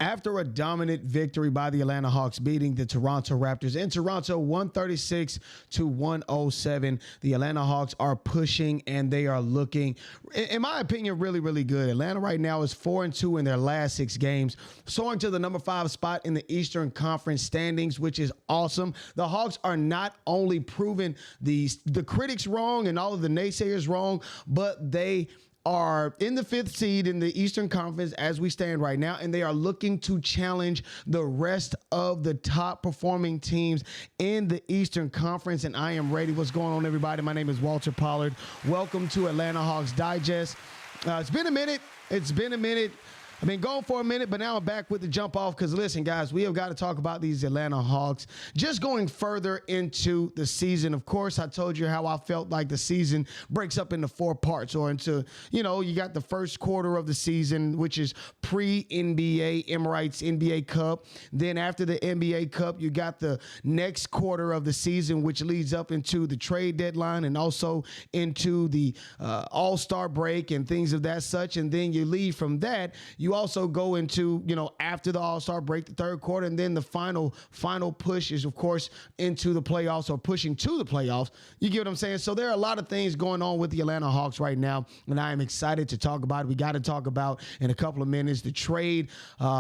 After a dominant victory by the Atlanta Hawks beating the Toronto Raptors in Toronto 136-107, the Atlanta Hawks are pushing and they are looking, in my opinion, really, really good. Atlanta right now is 4-2 in their last 6 games, soaring to the number 5 spot in the Eastern Conference standings, which is awesome. The Hawks are not only proving the critics wrong and all of the naysayers wrong, but they are in the 5th seed in the Eastern Conference as we stand right now, and they are looking to challenge the rest of the top performing teams in the Eastern Conference, and I am ready. What's going on, everybody? My name is Walter Pollard. Welcome to Atlanta Hawks Digest. It's been a minute. I've been gone for a minute, but now I'm back with the jump off because, listen, guys, we have got to talk about these Atlanta Hawks. Just going further into the season, of course, I told you how I felt like the season breaks up into 4 parts or into, you got the first quarter of the season, which is pre-NBA Emirates NBA Cup. Then after the NBA Cup, you got the next quarter of the season, which leads up into the trade deadline and also into the All-Star break and things of that such. And then you leave from that. You also go into, after the All-Star break, the third quarter, and then the final push is, of course, into the playoffs or pushing to the playoffs. You get what I'm saying? So there are a lot of things going on with the Atlanta Hawks right now, and I am excited to talk about it. We got to talk about, in a couple of minutes, the trade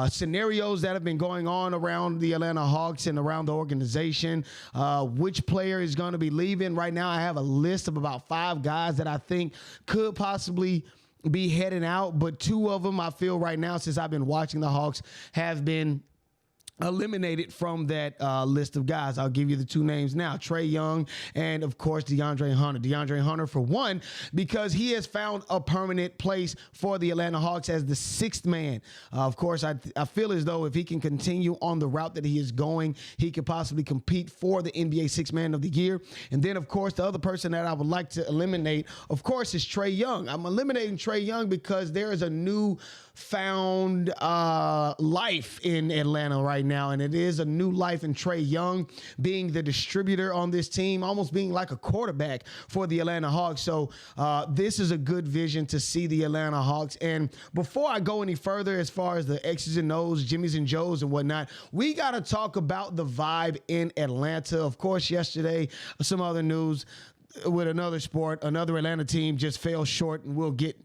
scenarios that have been going on around the Atlanta Hawks and around the organization. Which player is going to be leaving? Right now, I have a list of about 5 guys that I think could possibly be heading out, but 2 of them I feel right now, since I've been watching the Hawks, have been eliminated from that list of guys. I'll give you the 2 names now: Trae Young and, of course, DeAndre Hunter. DeAndre Hunter, for one, because he has found a permanent place for the Atlanta Hawks as the 6th man. Of course, I feel as though if he can continue on the route that he is going, he could possibly compete for the NBA 6th Man of the Year. And then, of course, the other person that I would like to eliminate, of course, is Trae Young. I'm eliminating Trae Young because there is a new found life in Atlanta right now, and it is a new life in Trae Young being the distributor on this team, almost being like a quarterback for the Atlanta Hawks. So this is a good vision to see the Atlanta Hawks. And before I go any further, as far as the X's and O's, Jimmys and Joes and whatnot, we got to talk about the vibe in Atlanta. Of course, yesterday, some other news with another sport, another Atlanta team just fell short, and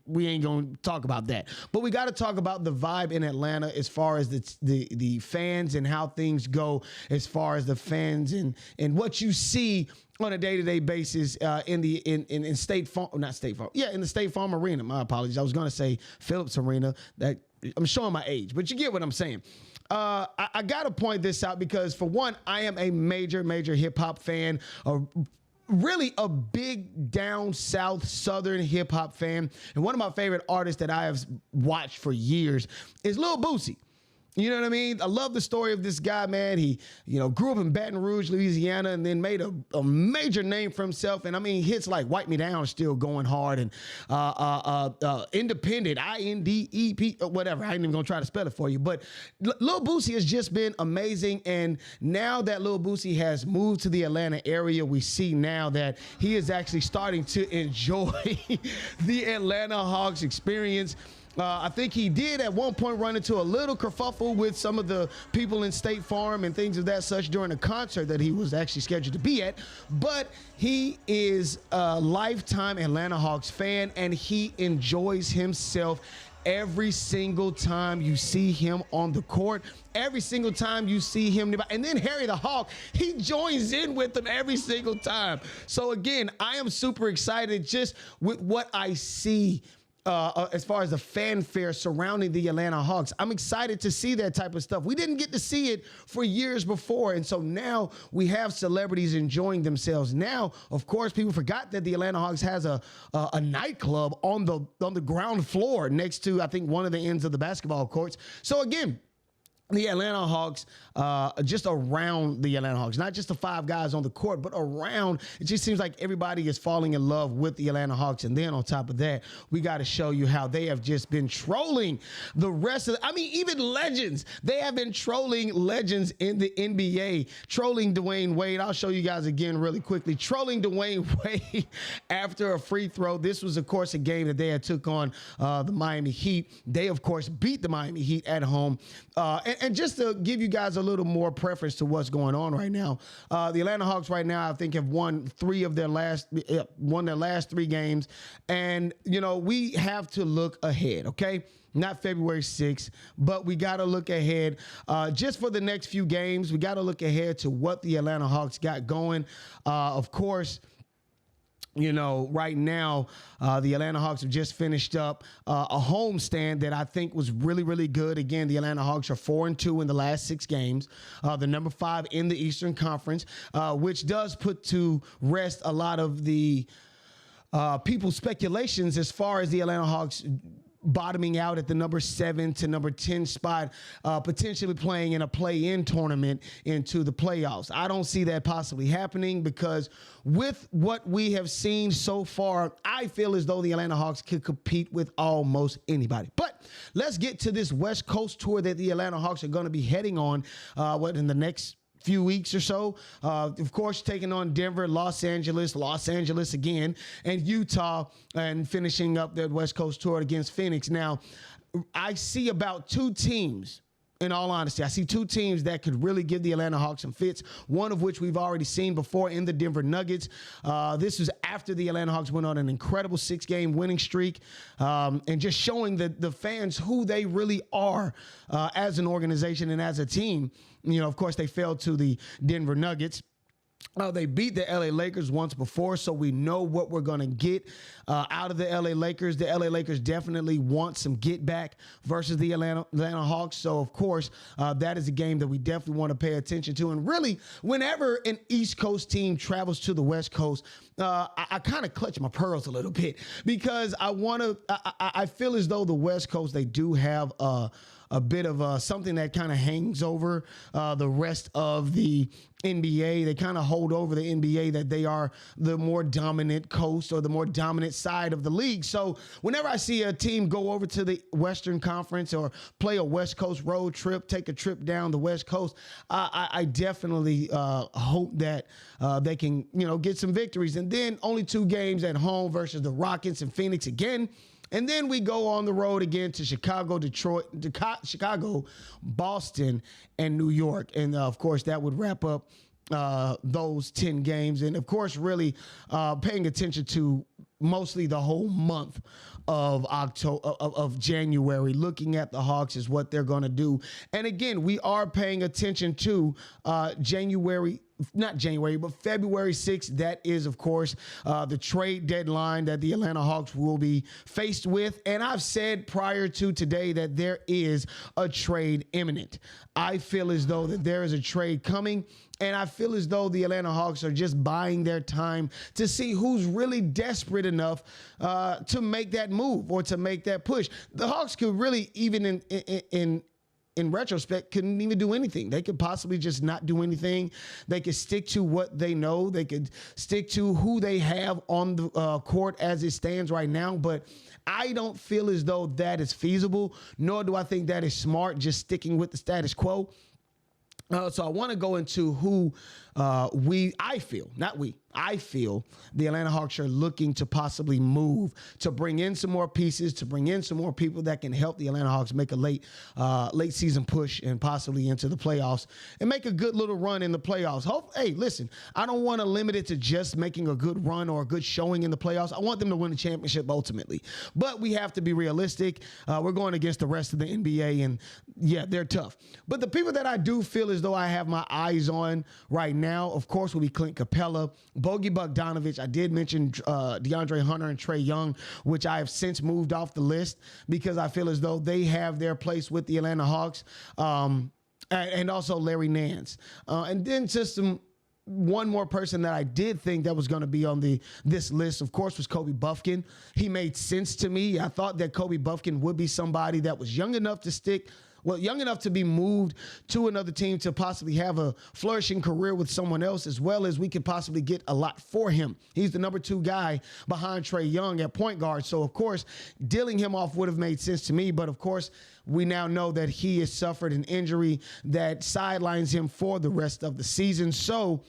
we ain't going to talk about that. But we got to talk about the vibe in Atlanta as far as the fans and how things go, as far as the fans and what you see on a day-to-day basis in State Farm, not State Farm. Yeah, in the State Farm Arena. My apologies. I was going to say Phillips Arena. That I'm showing my age, but you get what I'm saying. I got to point this out because, for one, I am a major hip-hop fan of really a big down south southern hip hop fan. And one of my favorite artists that I have watched for years is Lil Boosie. You know what I mean? I love the story of this guy, man. He, grew up in Baton Rouge, Louisiana, and then made a major name for himself. And I mean, hits like Wipe Me Down are still going hard. And Independent, INDEP, whatever. I ain't even going to try to spell it for you. But Lil Boosie has just been amazing. And now that Lil Boosie has moved to the Atlanta area, we see now that he is actually starting to enjoy the Atlanta Hawks experience. I think he did at one point run into a little kerfuffle with some of the people in State Farm and things of that such during a concert that he was actually scheduled to be at. But he is a lifetime Atlanta Hawks fan, and he enjoys himself every single time you see him on the court, every single time you see him. And then Harry the Hawk, he joins in with them every single time. So again, I am super excited just with what I see as far as the fanfare surrounding the Atlanta Hawks. I'm excited to see that type of stuff. We didn't get to see it for years before, and so now we have celebrities enjoying themselves. Now, of course, people forgot that the Atlanta Hawks has a nightclub on the ground floor next to, I think, one of the ends of the basketball courts. So again, the Atlanta Hawks, just around the Atlanta Hawks, not just the 5 guys on the court, but around, it just seems like everybody is falling in love with the Atlanta Hawks. And then on top of that, we got to show you how they have just been trolling the rest of even legends. They have been trolling legends in the NBA, trolling Dwayne Wade. I'll show you guys again really quickly. Trolling Dwayne Wade after a free throw. This was, of course, a game that they had took on the Miami Heat. They, of course, beat the Miami Heat at home. And just to give you guys a little more preference to what's going on right now, the Atlanta Hawks right now, I think, have won their last 3 games. And, we have to look ahead, okay? Not February 6th, but we got to look ahead just for the next few games. We got to look ahead to what the Atlanta Hawks got going. Of course, right now, the Atlanta Hawks have just finished up a homestand that I think was really, really good. Again, the Atlanta Hawks are 4-2 in the last 6 games. The number 5 in the Eastern Conference, which does put to rest a lot of the people's speculations as far as the Atlanta Hawks bottoming out at the number 7 to number 10 spot, potentially playing in a play-in tournament into the playoffs. I don't see that possibly happening because with what we have seen so far, I feel as though the Atlanta Hawks could compete with almost anybody. But let's get to this West Coast tour that the Atlanta Hawks are going to be heading on in the next few weeks or so. Of course, taking on Denver, Los Angeles again, and Utah, and finishing up that West Coast tour against Phoenix. Now, I see about 2 teams. In all honesty, I see 2 teams that could really give the Atlanta Hawks some fits, one of which we've already seen before in the Denver Nuggets. This is after the Atlanta Hawks went on an incredible 6-game winning streak, and just showing the fans who they really are as an organization and as a team. Of course, they fell to the Denver Nuggets. They beat the LA Lakers once before, so we know what we're going to get out of the LA Lakers. The LA Lakers definitely want some get back versus the Atlanta Hawks. So, of course, that is a game that we definitely want to pay attention to. And really, whenever an East Coast team travels to the West Coast, I kind of clutch my pearls a little bit because I feel as though the West Coast, they do have a bit of something that kind of hangs over the rest of the NBA. They kind of hold over the NBA that they are the more dominant coast or the more dominant side of the league. So whenever I see a team go over to the Western Conference or play a West Coast road trip, take a trip down the West Coast, I definitely hope that they can, get some victories. And then only 2 games at home versus the Rockets and Phoenix again. And then we go on the road again to Chicago, Boston, and New York. And, of course, that would wrap up those 10 games. And, of course, really paying attention to mostly the whole month of January, looking at the Hawks is what they're going to do. And, again, we are paying attention to February 6th. That is, of course, the trade deadline that the Atlanta Hawks will be faced with. And I've said prior to today that there is a trade imminent. I feel as though that there is a trade coming. And I feel as though the Atlanta Hawks are just buying their time to see who's really desperate enough to make that move or to make that push. The Hawks could really, even in retrospect, couldn't even do anything. They could possibly just not do anything. They could stick to what they know. They could stick to who they have on the court as it stands right now. But I don't feel as though that is feasible, nor do I think that is smart, just sticking with the status quo. So I want to go into who I feel the Atlanta Hawks are looking to possibly move to bring in some more pieces, to bring in some more people that can help the Atlanta Hawks make a late season push and possibly into the playoffs and make a good little run in the playoffs. Hey, listen, I don't want to limit it to just making a good run or a good showing in the playoffs. I want them to win the championship ultimately, but we have to be realistic. We're going against the rest of the NBA, and yeah, they're tough. But the people that I do feel as though I have my eyes on right now, of course, will be Clint Capela, Bogdan Bogdanović. I did mention DeAndre Hunter and Trae Young, which I have since moved off the list because I feel as though they have their place with the Atlanta Hawks, and also Larry Nance. And then just one more person that I did think that was going to be on this list, of course, was Kobe Bufkin. He made sense to me. I thought that Kobe Bufkin would be somebody that was young enough to stick young enough to be moved to another team to possibly have a flourishing career with someone else, as well as we could possibly get a lot for him. He's the number 2 guy behind Trae Young at point guard. So, of course, dealing him off would have made sense to me. But, of course, we now know that he has suffered an injury that sidelines him for the rest of the season. So,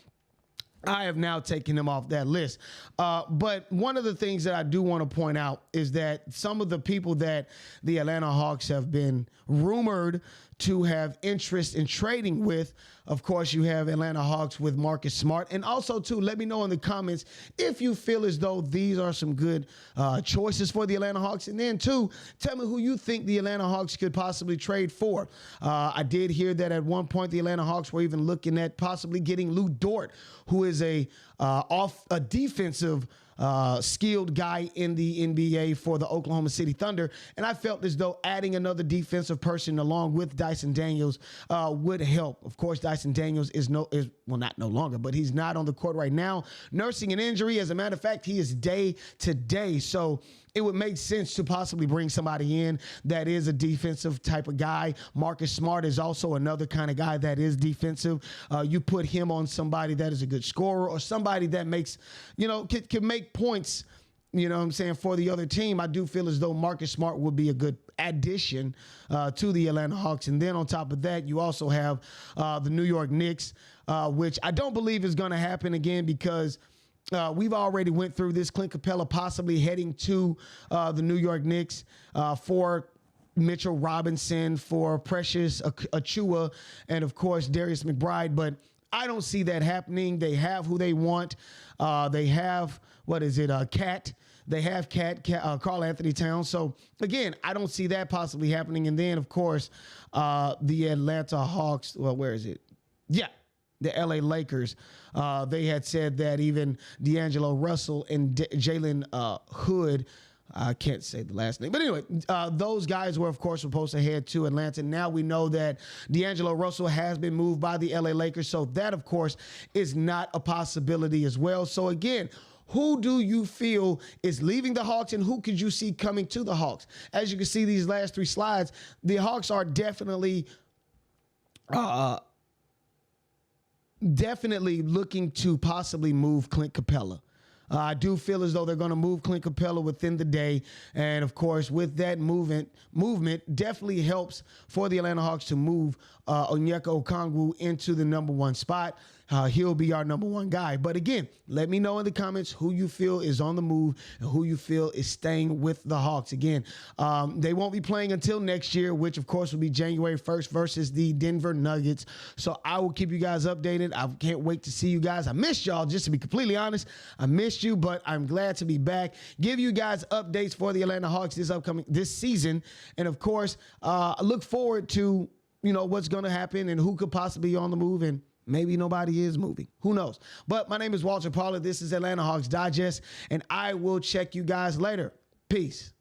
I have now taken him off that list. But one of the things that I do want to point out is that some of the people that the Atlanta Hawks have been rumored to have interest in trading with, of course, you have Atlanta Hawks with Marcus Smart. And also, too, let me know in the comments if you feel as though these are some good choices for the Atlanta Hawks. And then, too, tell me who you think the Atlanta Hawks could possibly trade for. I did hear that at one point the Atlanta Hawks were even looking at possibly getting Lou Dort, who is a defensive skilled guy in the NBA for the Oklahoma City Thunder. And I felt as though adding another defensive person along with Dyson Daniels would help. Of course, Dyson Daniels is not no longer, but he's not on the court right now, nursing an injury. As a matter of fact, he is day to day. So it would make sense to possibly bring somebody in that is a defensive type of guy. Marcus Smart is also another kind of guy that is defensive. You put him on somebody that is a good scorer or somebody that makes, can make points, you know what I'm saying, for the other team. I do feel as though Marcus Smart would be a good addition to the Atlanta Hawks. And then on top of that, you also have the New York Knicks, which I don't believe is going to happen again because we've already went through this. Clint Capela possibly heading to the New York Knicks for Mitchell Robinson, for Precious Achiuwa, and, of course, Darius McBride. But I don't see that happening. They have who they want. They have, Cat. They have Karl Anthony Towns. So, again, I don't see that possibly happening. And then, of course, the Atlanta Hawks. Well, where is it? Yeah. The LA Lakers, they had said that even D'Angelo Russell and Jalen Hood, I can't say the last name, but anyway, those guys were, of course, supposed to head to Atlanta. Now we know that D'Angelo Russell has been moved by the LA Lakers, so that, of course, is not a possibility as well. So, again, who do you feel is leaving the Hawks and who could you see coming to the Hawks? As you can see, these last 3 slides, the Hawks are definitely looking to possibly move Clint Capela. I do feel as though they're going to move Clint Capela within the day. And, of course, with that movement definitely helps for the Atlanta Hawks to move Onyeka Okongwu into the number 1 spot. He'll be our number 1 guy. But, again, let me know in the comments who you feel is on the move and who you feel is staying with the Hawks. Again, they won't be playing until next year, which, of course, will be January 1st versus the Denver Nuggets. So I will keep you guys updated. I can't wait to see you guys. I missed y'all, just to be completely honest. I missed you, but I'm glad to be back. Give you guys updates for the Atlanta Hawks this season. And, of course, I look forward to, what's going to happen and who could possibly be on the move, and maybe nobody is moving. Who knows? But my name is Walter Pollard. This is Atlanta Hawks Digest, and I will check you guys later. Peace.